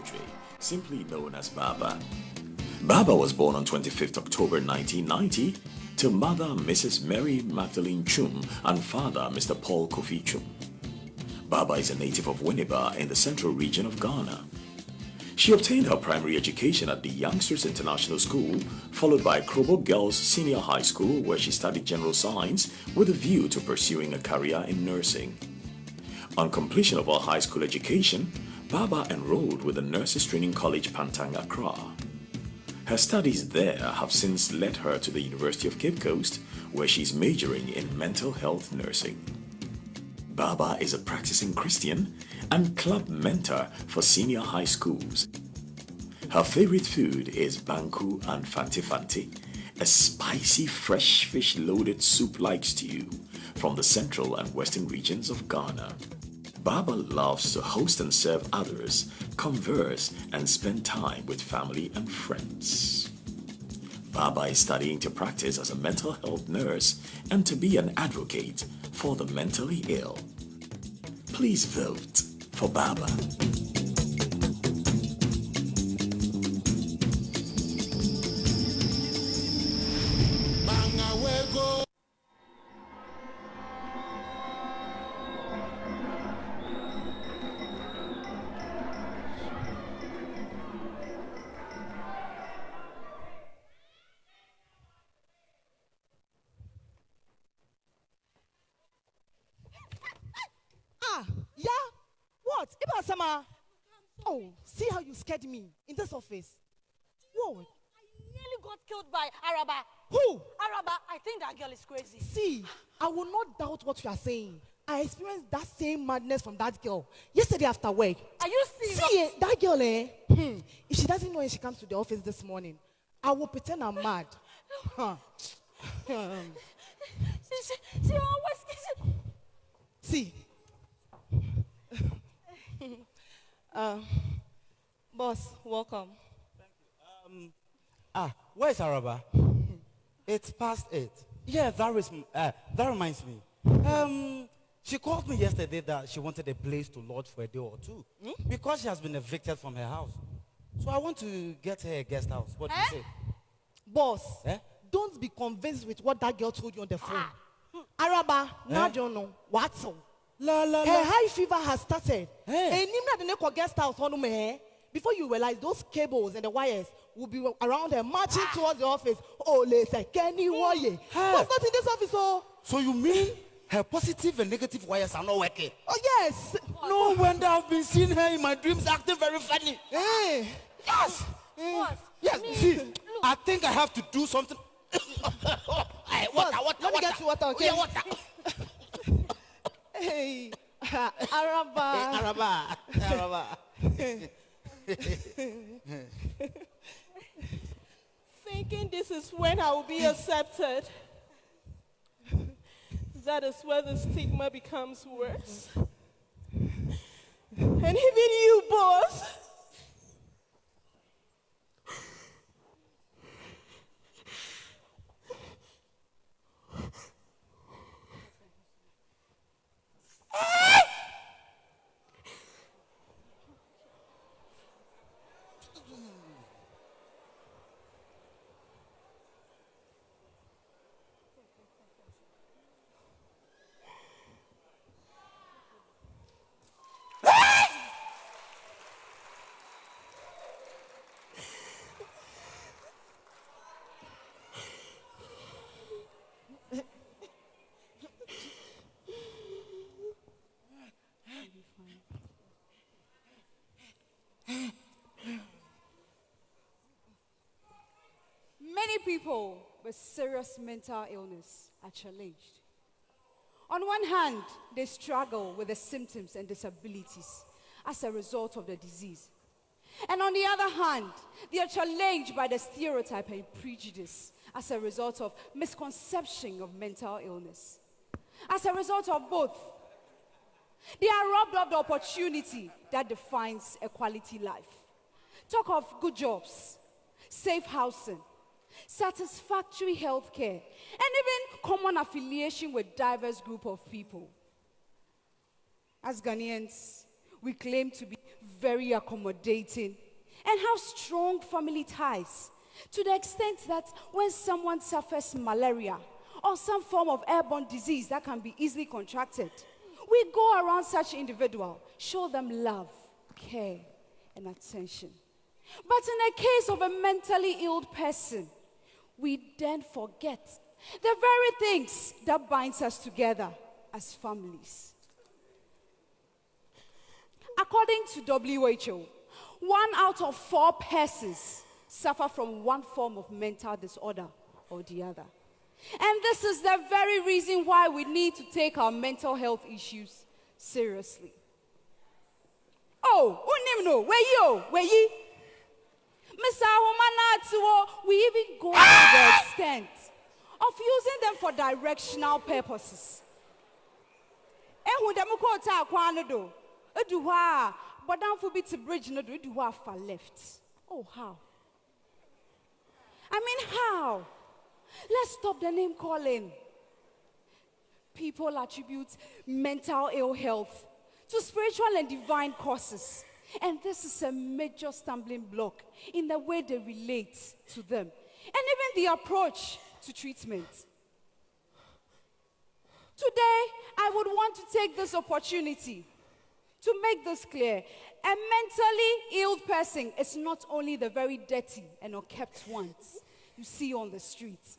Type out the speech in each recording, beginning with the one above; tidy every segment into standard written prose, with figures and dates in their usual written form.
Audrey, simply known as Baba. Baba was born on 25th October 1990 to mother Mrs. Mary Magdalene Chum and father Mr. Paul Kofi Chum. Baba is a native of Winneba in the central region of Ghana. She obtained her primary education at the Youngsters International School, followed by Krobo Girls Senior High School, where she studied general science with a view to pursuing a career in nursing. On completion of her high school education, Baba enrolled with the Nurses Training College Pantang, Accra. Her studies there have since led her to the University of Cape Coast, where she's majoring in mental health nursing. Baba is a practicing Christian and club mentor for senior high schools. Her favorite food is banku and fanti fanti, a spicy fresh fish loaded soup-like stew from the central and western regions of Ghana. Baba loves to host and serve others, converse and spend time with family and friends. Baba is studying to practice as a mental health nurse and to be an advocate for the mentally ill. Please vote for Baba. Yeah? What? Ibasama? Oh, see how you scared me in this office. Whoa. I nearly got killed by Araba. Who? Araba, I think that girl is crazy. See, I will not doubt what you are saying. I experienced that same madness from that girl yesterday after work. Are you serious? See, that girl, if she doesn't know when she comes to the office this morning, I will pretend I'm mad. Huh. She always... See. Boss, welcome. Thank you. Where's Araba? It's past 8. Yeah, that reminds me. She called me yesterday that she wanted a place to lodge for a day or two because she has been evicted from her house. So I want to get her a guest house. What do you say? Boss, don't be convinced with what that girl told you on the phone. Araba, now don't know. What's all? Her high fever has started. Guest house, before you realize those cables and the wires will be around her marching towards the office. Oh, listen, Kenny Warrior. What's not in this office? Oh, so you mean her positive and negative wires are not working? Oh, yes. No wonder I've been seeing her in my dreams acting very funny. Hey. Yes. Boss, Yes. See, I think I have to do something. Water. Let me get you water, okay? Yeah, water. Hey, Araba. Araba. Thinking this is when I will be accepted. That is where the stigma becomes worse. And even you, boss. Many people with serious mental illness are challenged. On one hand, they struggle with the symptoms and disabilities as a result of the disease. And on the other hand, they are challenged by the stereotype and prejudice as a result of misconception of mental illness. As a result of both, they are robbed of the opportunity that defines a quality life. Talk of good jobs, safe housing, satisfactory health care, and even common affiliation with diverse group of people. As Ghanaians, We claim to be very accommodating and have strong family ties to the extent that when someone suffers malaria or some form of airborne disease that can be easily contracted, we go around such individual, show them love, care, and attention. But in the case of a mentally ill person, we then forget the very things that binds us together as families. According to WHO, 1 out of 4 persons suffer from one form of mental disorder or the other. And this is the very reason why we need to take our mental health issues seriously. Oh, where ye? Mr. Humanatuo, we even go to the extent of using them for directional purposes. But down for bit bridge no do far left. Oh, how? I mean, how? Let's stop the name calling. People attribute mental ill health to spiritual and divine causes. And this is a major stumbling block in the way they relate to them. And even the approach to treatment. Today, I would want to take this opportunity to make this clear. A mentally ill person is not only the very dirty and unkept ones you see on the streets.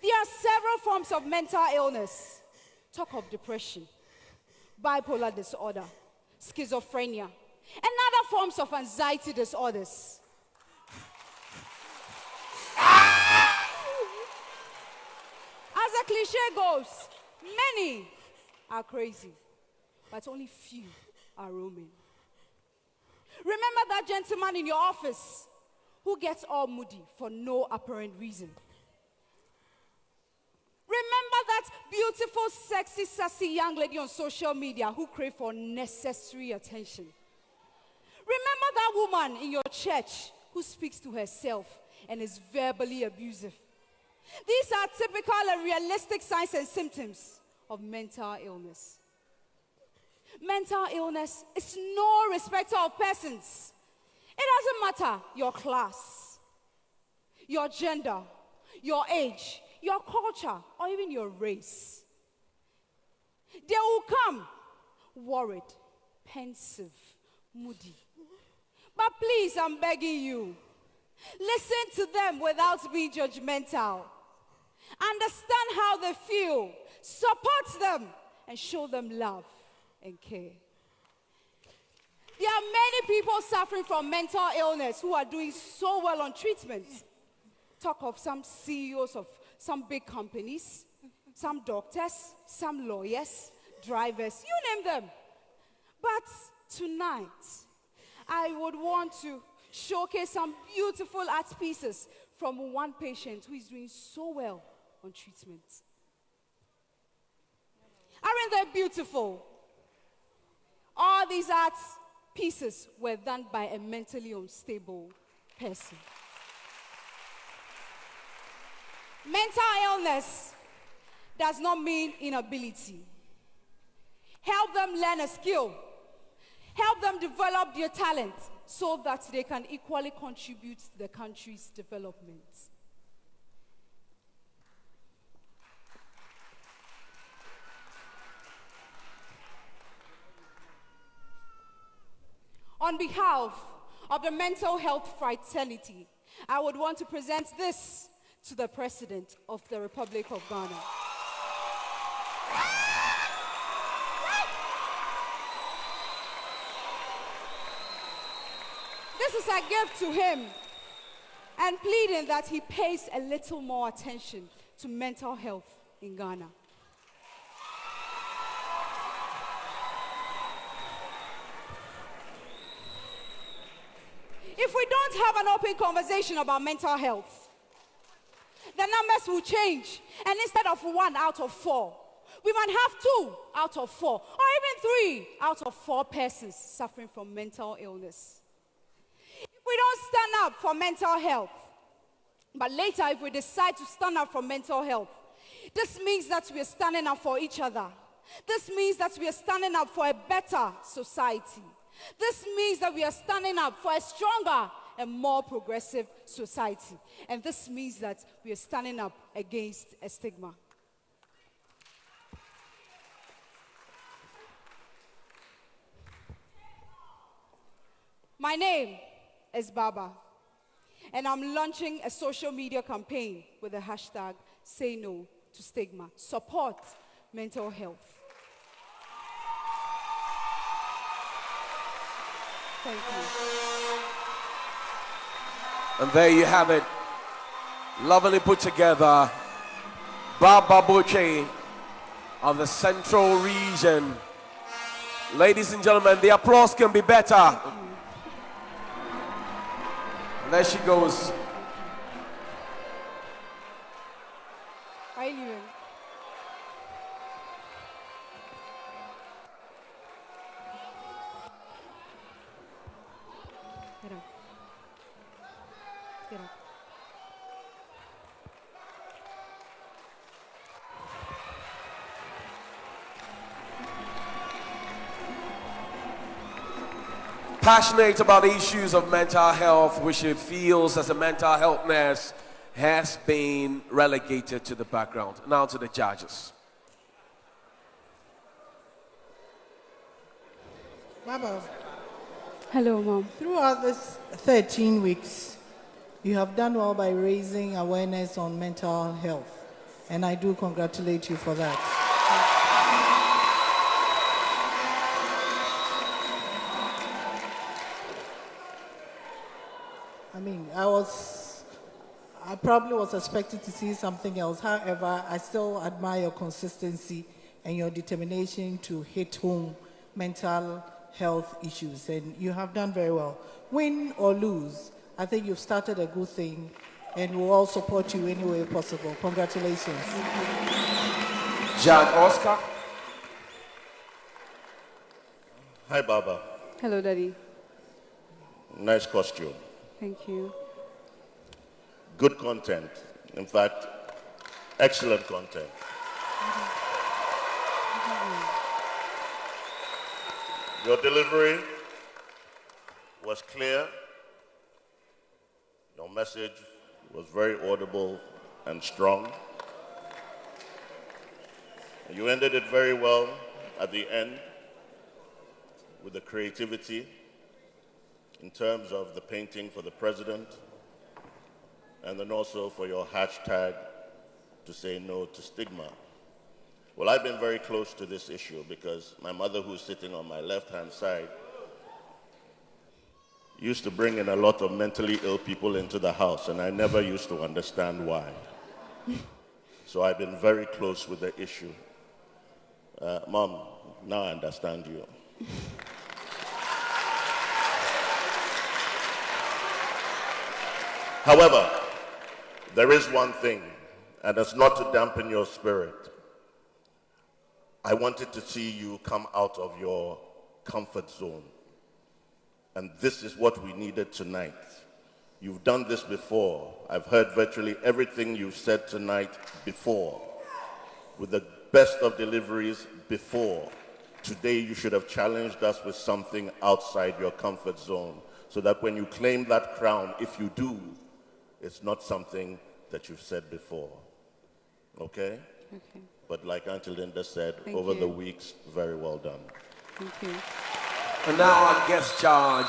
There are several forms of mental illness. Talk of depression, bipolar disorder, schizophrenia, and other forms of anxiety disorders. As the cliche goes, many are crazy, but only few are roaming. Remember that gentleman in your office who gets all moody for no apparent reason. Remember that beautiful, sexy, sassy young lady on social media who craves for necessary attention. Remember that woman in your church who speaks to herself and is verbally abusive. These are typical and realistic signs and symptoms of mental illness. Mental illness is no respecter of persons. It doesn't matter your class, your gender, your age, your culture, or even your race. They will come worried, pensive, moody. But please, I'm begging you, listen to them without being judgmental. Understand how they feel, support them, and show them love and care. There are many people suffering from mental illness who are doing so well on treatment. Talk of some CEOs of some big companies, some doctors, some lawyers, drivers, you name them. But tonight, I would want to showcase some beautiful art pieces from one patient who is doing so well on treatment. Aren't they beautiful? All these art pieces were done by a mentally unstable person. Mental illness does not mean inability. Help them learn a skill. Help them develop their talent so that they can equally contribute to the country's development. On behalf of the mental health fraternity, I would want to present this to the President of the Republic of Ghana. This is a gift to him, and pleading that he pays a little more attention to mental health in Ghana. If we don't have an open conversation about mental health, the numbers will change. And instead of 1 out of 4, we might have 2 out of 4, or even 3 out of 4 persons suffering from mental illness. If we don't stand up for mental health, but later if we decide to stand up for mental health, this means that we are standing up for each other This means that we are standing up for a better society. This means that we are standing up for a stronger and more progressive society. And this means that we are standing up against a stigma. My name is Baba, and I'm launching a social media campaign with the hashtag Say No to Stigma. Support mental health. Thank you. And there you have it. Lovely put together. Baaba'S of the Central Region. Ladies and gentlemen, the applause can be better. There she goes. How are you doing? Get up. Get up. Passionate about issues of mental health, which she feels as a mental health nurse has been relegated to the background. Now to the judges. Baba, Hello, Mom. throughout this 13 weeks, you have done well by raising awareness on mental health, and I do congratulate you for that. I mean, I probably was expecting to see something else. However, I still admire your consistency and your determination to hit home mental health issues, and you have done very well. Win or lose, I think you've started a good thing, and we'll all support you any way possible. Congratulations. Judge Oscar. Hi, Baba. Hello, Daddy. Nice costume. Thank you. Good content. In fact, excellent content. Your delivery was clear. Your message was very audible and strong. You ended it very well at the end with the creativity in terms of the painting for the president, and then also for your hashtag to say no to stigma. Well, I've been very close to this issue because my mother, who's sitting on my left-hand side, used to bring in a lot of mentally ill people into the house, and I never used to understand why. So I've been very close with the issue. Mom, now I understand you. However, there is one thing, and it's not to dampen your spirit. I wanted to see you come out of your comfort zone. And this is what we needed tonight. You've done this before. I've heard virtually everything you've said tonight before, with the best of deliveries before. Today you should have challenged us with something outside your comfort zone, so that when you claim that crown, if you do, it's not something that you've said before. Okay? Okay. But like Auntie Linda said, Thank over you. the weeks, very well done. Thank you. And now our guest judge,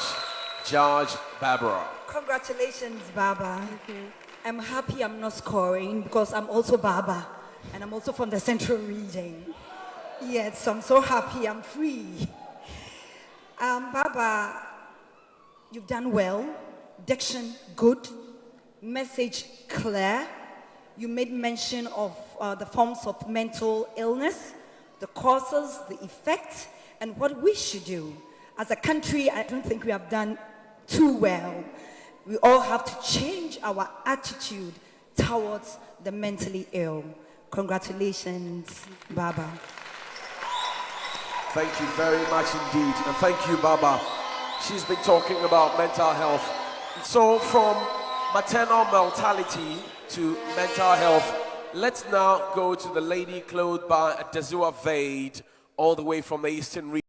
Judge Barbara. Congratulations, Baba. Thank you. I'm happy I'm not scoring because I'm also Baba and I'm also from the Central Region. Yes, I'm so happy I'm free. Baba, you've done well. Diction, good. Message, clear. You made mention of the forms of mental illness, the causes, the effects, and what we should do. As a country, I don't think we have done too well. We all have to change our attitude towards the mentally ill. Congratulations, Baba. Thank you very much indeed. And thank you, Baba. She's been talking about mental health. So from maternal mortality to mental health, Let's now go to the lady clothed by Desua Vade, all the way from the Eastern region.